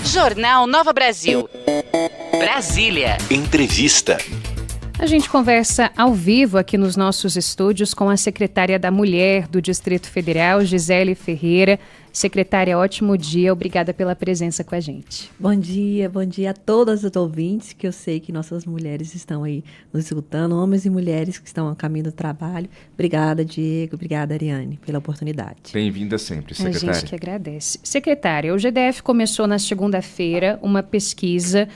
Jornal Nova Brasil. Brasília. Entrevista. A gente conversa ao vivo aqui nos nossos estúdios com a secretária da Mulher do Distrito Federal, Gisele Ferreira. Secretária, ótimo dia, obrigada pela presença com a gente. Bom dia a todas os ouvintes, que eu sei que nossas mulheres estão aí nos escutando, homens e mulheres que estão a caminho do trabalho. Obrigada, Diego, obrigada, Ariane, pela oportunidade. Bem-vinda sempre, secretária. A gente que agradece. Secretária, o GDF começou na segunda-feira uma pesquisa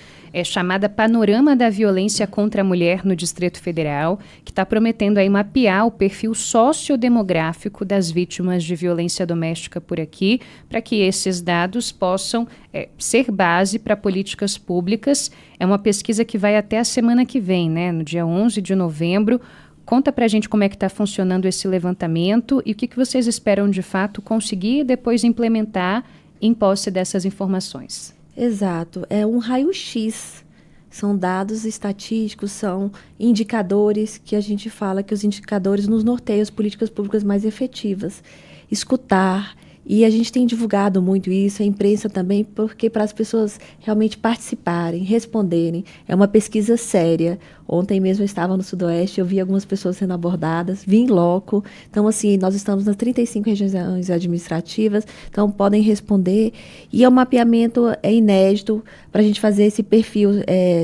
chamada Panorama da Violência contra a Mulher no Distrito Federal, que está prometendo aí mapear o perfil sociodemográfico das vítimas de violência doméstica por aqui, para que esses dados possam ser base para políticas públicas. É uma pesquisa que vai até a semana que vem, né, no dia 11 de novembro. Conta para a gente como é que está funcionando esse levantamento e o que vocês esperam de fato conseguir e depois implementar em posse dessas informações. Exato, é um raio-x, são dados estatísticos, são indicadores que a gente fala que os indicadores nos norteiam as políticas públicas mais efetivas. Escutar, e a gente tem divulgado muito isso, a imprensa também, porque para as pessoas realmente participarem, responderem, é uma pesquisa séria. Ontem mesmo eu estava no Sudoeste, eu vi algumas pessoas sendo abordadas, vi em loco. Então, assim, nós estamos nas 35 regiões administrativas, então podem responder. E é um mapeamento inédito para a gente fazer esse perfil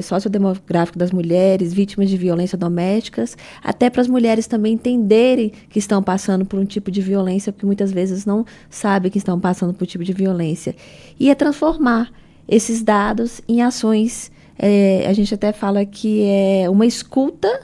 sociodemográfico das mulheres, vítimas de violência domésticas, até para as mulheres também entenderem que estão passando por um tipo de violência, porque muitas vezes não sabem que estão passando por um tipo de violência. E é transformar esses dados em ações. A gente até fala que é uma escuta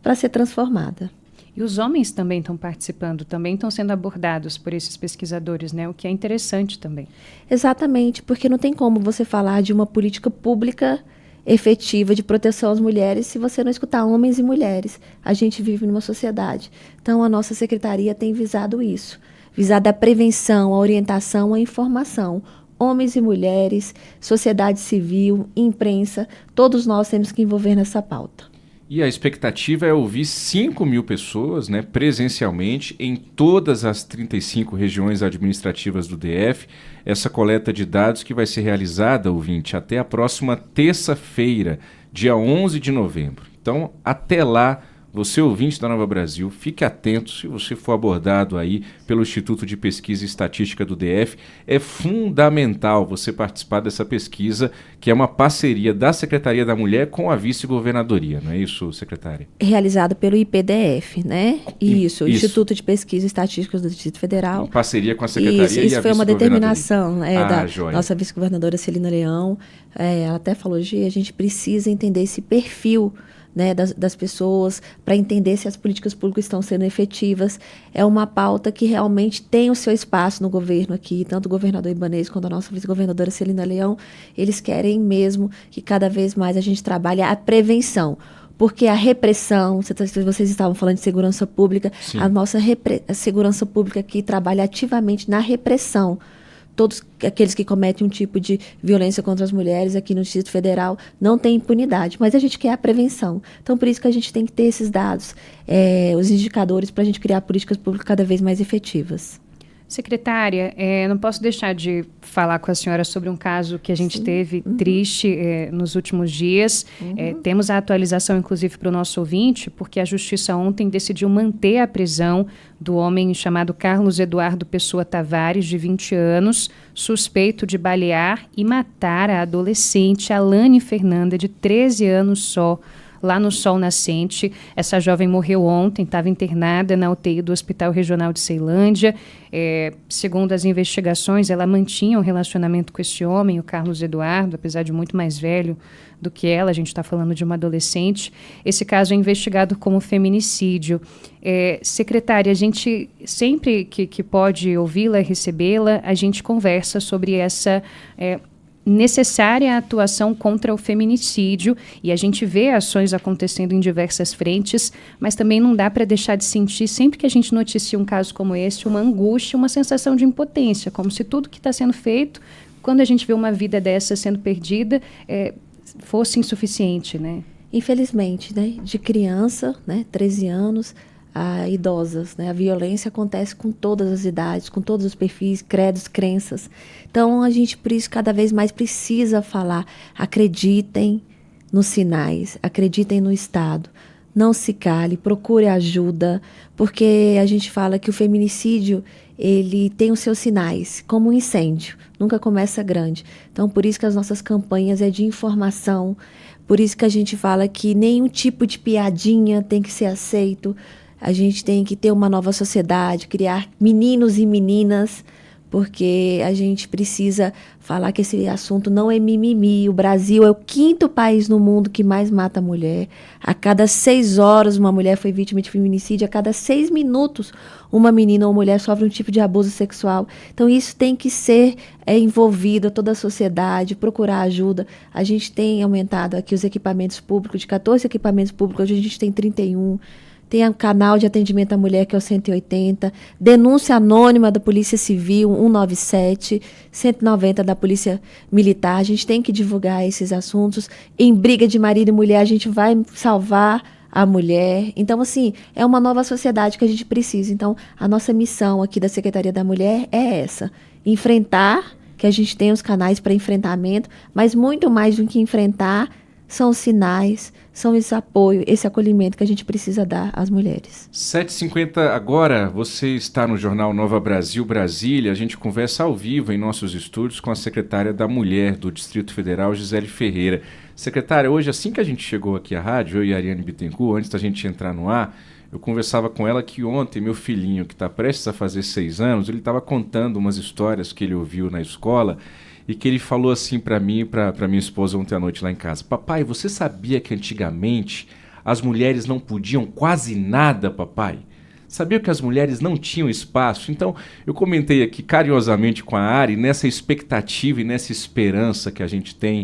para ser transformada. E os homens também estão participando, também estão sendo abordados por esses pesquisadores, né? O que é interessante também. Exatamente, porque não tem como você falar de uma política pública efetiva de proteção às mulheres se você não escutar homens e mulheres. A gente vive numa sociedade. Então, a nossa secretaria tem visado isso. Visado a prevenção, a orientação, a informação. Homens e mulheres, sociedade civil, imprensa, todos nós temos que envolver nessa pauta. E a expectativa é ouvir 5 mil pessoas, né, presencialmente em todas as 35 regiões administrativas do DF. Essa coleta de dados que vai ser realizada, ouvinte, até a próxima terça-feira, dia 11 de novembro. Então, até lá, você, ouvinte da Nova Brasil, fique atento se você for abordado aí pelo Instituto de Pesquisa e Estatística do DF. É fundamental você participar dessa pesquisa, que é uma parceria da Secretaria da Mulher com a Vice-Governadoria, não é isso, secretária? Realizado pelo IPDF, né? Isso, Instituto de Pesquisa e Estatística do Distrito Federal. Em parceria com a Secretaria e a Vice-Governadoria. Isso foi uma determinação da joia. Nossa Vice-Governadora Celina Leão. Ela até falou, Gi, a gente precisa entender esse perfil, né, das pessoas, para entender se as políticas públicas estão sendo efetivas. É uma pauta que realmente tem o seu espaço no governo aqui, tanto o governador Ibanez quanto a nossa vice-governadora Celina Leão. Eles querem mesmo que cada vez mais a gente trabalhe a prevenção. Porque a repressão, vocês estavam falando de segurança pública, sim, a nossa segurança pública aqui trabalha ativamente na repressão. Todos aqueles que cometem um tipo de violência contra as mulheres aqui no Distrito Federal não têm impunidade, mas a gente quer a prevenção. Então, por isso que a gente tem que ter esses dados, os indicadores, para a gente criar políticas públicas cada vez mais efetivas. Secretária, não posso deixar de falar com a senhora sobre um caso que a gente teve triste nos últimos dias. Temos a atualização, inclusive, para o nosso ouvinte, porque a Justiça ontem decidiu manter a prisão do homem chamado Carlos Eduardo Pessoa Tavares, de 20 anos, suspeito de balear e matar a adolescente Alane Fernanda, de 13 anos só, lá no Sol Nascente. Essa jovem morreu ontem, estava internada na UTI do Hospital Regional de Ceilândia. Segundo as investigações, ela mantinha um relacionamento com esse homem, o Carlos Eduardo, apesar de muito mais velho do que ela. A gente está falando de uma adolescente. Esse caso é investigado como feminicídio. Secretária, a gente, sempre que pode ouvi-la e recebê-la, a gente conversa sobre essa necessária atuação contra o feminicídio, e a gente vê ações acontecendo em diversas frentes, mas também não dá para deixar de sentir, sempre que a gente noticia um caso como esse, uma angústia, uma sensação de impotência, como se tudo que está sendo feito, quando a gente vê uma vida dessa sendo perdida, fosse insuficiente, né? Infelizmente, né? De criança, né, 13 anos, a idosas, né? A violência acontece com todas as idades, com todos os perfis, credos, crenças. Então, a gente, por isso, cada vez mais precisa falar. Acreditem nos sinais, acreditem no Estado. Não se cale, procure ajuda, porque a gente fala que o feminicídio, ele tem os seus sinais, como um incêndio, nunca começa grande. Então, por isso que as nossas campanhas é de informação, por isso que a gente fala que nenhum tipo de piadinha tem que ser aceito, a gente tem que ter uma nova sociedade, criar meninos e meninas, porque a gente precisa falar que esse assunto não é mimimi. O Brasil é o 5º país no mundo que mais mata mulher. A cada 6 horas uma mulher foi vítima de feminicídio, a cada 6 minutos uma menina ou mulher sofre um tipo de abuso sexual. Então isso tem que ser envolvido, toda a sociedade, procurar ajuda. A gente tem aumentado aqui os equipamentos públicos, de 14 equipamentos públicos, hoje a gente tem 31. Tem o canal de atendimento à mulher, que é o 180, denúncia anônima da Polícia Civil, 197, 190 da Polícia Militar. A gente tem que divulgar esses assuntos. Em briga de marido e mulher, a gente vai salvar a mulher. Então, assim, é uma nova sociedade que a gente precisa. Então, a nossa missão aqui da Secretaria da Mulher é essa: enfrentar, que a gente tem os canais para enfrentamento, mas muito mais do que enfrentar, são os sinais, são esse apoio, esse acolhimento que a gente precisa dar às mulheres. 7h50 agora, você está no Jornal Nova Brasil, Brasília. A gente conversa ao vivo em nossos estúdios com a secretária da Mulher do Distrito Federal, Gisele Ferreira. Secretária, hoje, assim que a gente chegou aqui à rádio, eu e a Ariane Bittencourt, antes da gente entrar no ar, eu conversava com ela que ontem meu filhinho, que está prestes a fazer 6 anos, ele estava contando umas histórias que ele ouviu na escola e que ele falou assim para mim e para minha esposa ontem à noite lá em casa: papai, você sabia que antigamente as mulheres não podiam quase nada, papai? Sabia que as mulheres não tinham espaço? Então, eu comentei aqui carinhosamente com a Ari, nessa expectativa e nessa esperança que a gente tem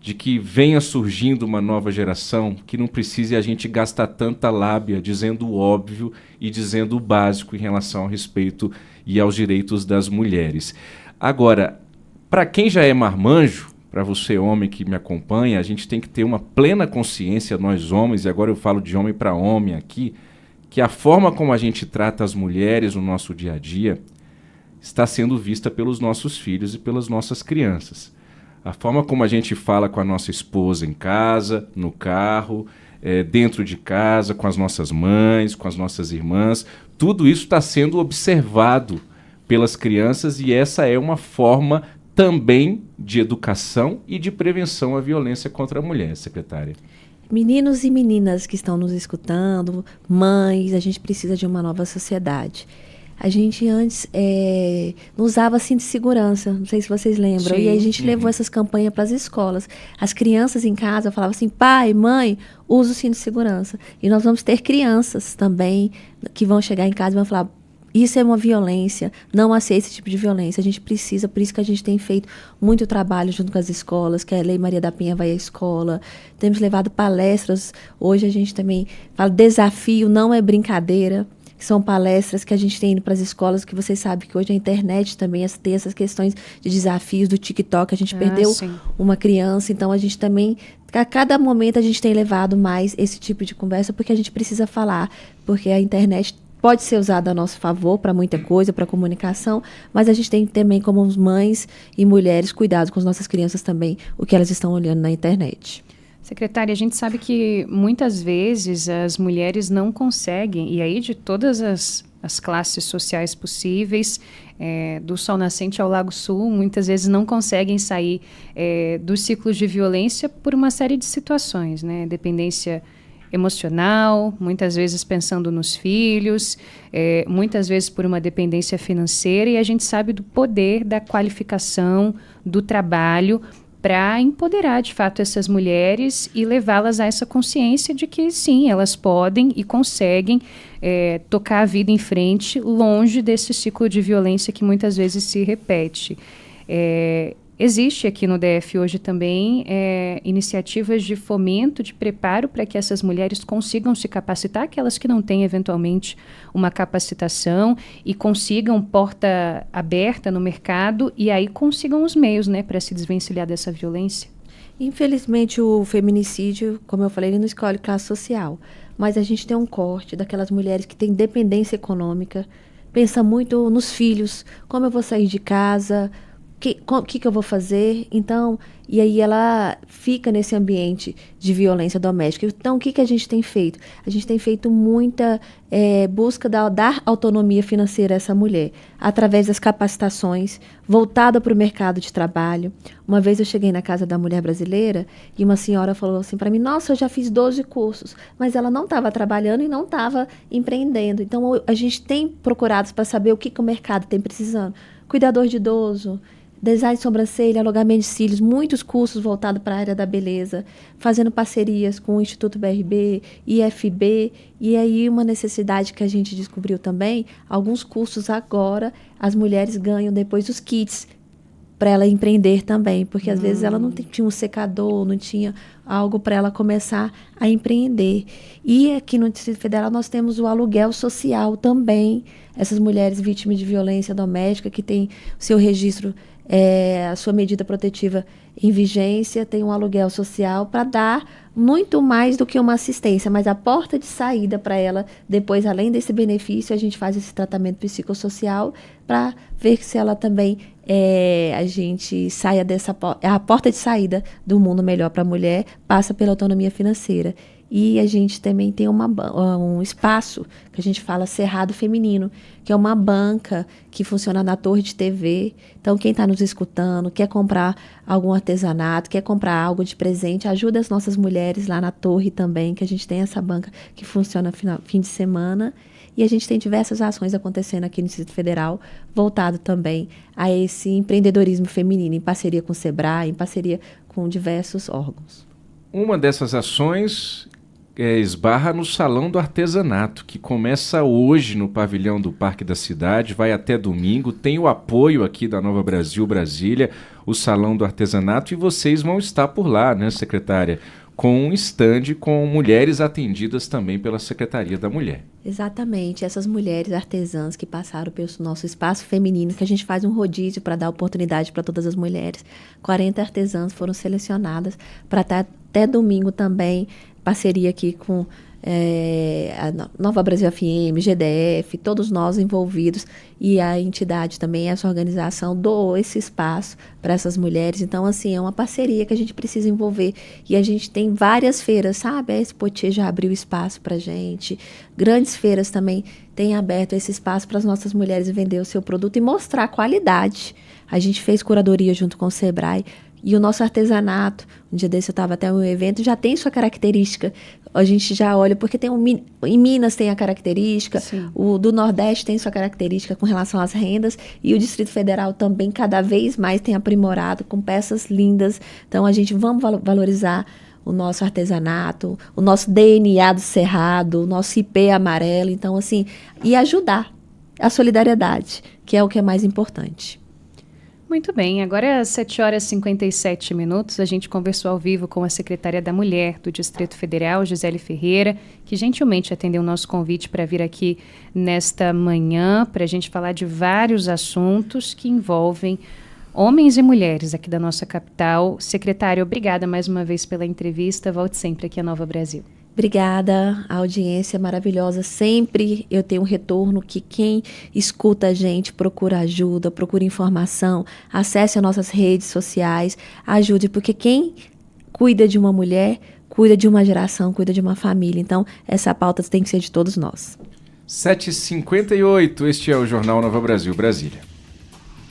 de que venha surgindo uma nova geração que não precise a gente gastar tanta lábia dizendo o óbvio e dizendo o básico em relação ao respeito e aos direitos das mulheres. Agora, para quem já é marmanjo, para você homem que me acompanha, a gente tem que ter uma plena consciência, nós homens, e agora eu falo de homem para homem aqui, que a forma como a gente trata as mulheres no nosso dia a dia está sendo vista pelos nossos filhos e pelas nossas crianças. A forma como a gente fala com a nossa esposa em casa, no carro, dentro de casa, com as nossas mães, com as nossas irmãs, tudo isso está sendo observado pelas crianças e essa é uma forma também de educação e de prevenção à violência contra a mulher, secretária. Meninos e meninas que estão nos escutando, mães, a gente precisa de uma nova sociedade. A gente antes não usava cinto de segurança, não sei se vocês lembram. Sim. E aí a gente levou essas campanhas para as escolas. As crianças em casa falavam assim: pai, mãe, usa o cinto de segurança. E nós vamos ter crianças também que vão chegar em casa e vão falar: isso é uma violência, não aceita esse tipo de violência. A gente precisa, por isso que a gente tem feito muito trabalho junto com as escolas, que a Lei Maria da Penha vai à escola. Temos levado palestras, hoje a gente também fala desafio, não é brincadeira, que são palestras que a gente tem indo para as escolas, que vocês sabem que hoje a internet também tem essas questões de desafios do TikTok, a gente perdeu uma criança, então a gente também, a cada momento a gente tem levado mais esse tipo de conversa, porque a gente precisa falar, porque a internet pode ser usada a nosso favor para muita coisa, para comunicação, mas a gente tem também, como mães e mulheres, cuidado com as nossas crianças também, o que elas estão olhando na internet. Secretária, a gente sabe que muitas vezes as mulheres não conseguem, e aí de todas as classes sociais possíveis, do Sol Nascente ao Lago Sul, muitas vezes não conseguem sair dos ciclos de violência por uma série de situações, né? Dependência emocional, muitas vezes pensando nos filhos, muitas vezes por uma dependência financeira, e a gente sabe do poder da qualificação, do trabalho, para empoderar de fato essas mulheres e levá-las a essa consciência de que sim, elas podem e conseguem tocar a vida em frente, longe desse ciclo de violência que muitas vezes se repete. Existe aqui no DF hoje também iniciativas de fomento, de preparo para que essas mulheres consigam se capacitar, aquelas que não têm eventualmente uma capacitação e consigam porta aberta no mercado e aí consigam os meios, né, para se desvencilhar dessa violência. Infelizmente, o feminicídio, como eu falei, ele não escolhe classe social. Mas a gente tem um corte daquelas mulheres que têm dependência econômica, pensa muito nos filhos, como eu vou sair de casa, o que eu vou fazer. Então, e aí ela fica nesse ambiente de violência doméstica. Então, o que a gente tem feito? A gente tem feito muita busca dar autonomia financeira a essa mulher, através das capacitações, voltada para o mercado de trabalho. Uma vez eu cheguei na casa da mulher brasileira e uma senhora falou assim para mim: nossa, eu já fiz 12 cursos, mas ela não estava trabalhando e não estava empreendendo. Então, a gente tem procurado para saber o que o mercado tem precisando. Cuidador de idoso, design de sobrancelha, alongamento de cílios, muitos cursos voltados para a área da beleza, fazendo parcerias com o Instituto BRB, IFB, e aí uma necessidade que a gente descobriu também, alguns cursos agora as mulheres ganham depois os kits para ela empreender também, porque às vezes ela não tinha um secador, não tinha algo para ela começar a empreender. E aqui no Distrito Federal nós temos o aluguel social também, essas mulheres vítimas de violência doméstica que têm o seu registro, a sua medida protetiva em vigência, tem um aluguel social para dar muito mais do que uma assistência, mas a porta de saída para ela, depois, além desse benefício, a gente faz esse tratamento psicossocial para ver se ela também, a gente saia dessa a porta de saída do mundo melhor para a mulher, passa pela autonomia financeira. E a gente também tem um espaço que a gente fala Cerrado Feminino, que é uma banca que funciona na Torre de TV. Então, quem está nos escutando, quer comprar algum artesanato, quer comprar algo de presente, ajuda as nossas mulheres lá na Torre também, que a gente tem essa banca que funciona fim de semana. E a gente tem diversas ações acontecendo aqui no Distrito Federal, voltado também a esse empreendedorismo feminino, em parceria com o Sebrae, em parceria com diversos órgãos. Uma dessas ações esbarra no Salão do Artesanato, que começa hoje no pavilhão do Parque da Cidade, vai até domingo, tem o apoio aqui da Nova Brasil, Brasília, o Salão do Artesanato, e vocês vão estar por lá, né, secretária? Com um stand com mulheres atendidas também pela Secretaria da Mulher. Exatamente, essas mulheres artesãs que passaram pelo nosso espaço feminino, que a gente faz um rodízio para dar oportunidade para todas as mulheres. 40 artesãs foram selecionadas para estar até domingo também, parceria aqui com a Nova Brasil FM, GDF, todos nós envolvidos, e a entidade também, essa organização, doou esse espaço para essas mulheres. Então, assim, é uma parceria que a gente precisa envolver. E a gente tem várias feiras, sabe? A Expotier já abriu espaço para a gente. Grandes feiras também têm aberto esse espaço para as nossas mulheres vender o seu produto e mostrar a qualidade. A gente fez curadoria junto com o Sebrae. E o nosso artesanato, um dia desse eu estava até em um evento, já tem sua característica. A gente já olha, porque em Minas tem a característica, o do Nordeste tem sua característica com relação às rendas, e o Distrito Federal também cada vez mais tem aprimorado com peças lindas. Então, a gente vamos valorizar o nosso artesanato, o nosso DNA do Cerrado, o nosso IP amarelo. Então, assim, e ajudar a solidariedade, que é o que é mais importante. Muito bem, agora às 7h57, a gente conversou ao vivo com a secretária da Mulher do Distrito Federal, Gisele Ferreira, que gentilmente atendeu o nosso convite para vir aqui nesta manhã, para a gente falar de vários assuntos que envolvem homens e mulheres aqui da nossa capital. Secretária, obrigada mais uma vez pela entrevista, volte sempre aqui a Nova Brasil. Obrigada, a audiência é maravilhosa. Sempre eu tenho um retorno que quem escuta a gente procura ajuda, procura informação, acesse as nossas redes sociais, ajude, porque quem cuida de uma mulher, cuida de uma geração, cuida de uma família. Então, essa pauta tem que ser de todos nós. 7h58, este é o Jornal Nova Brasil, Brasília.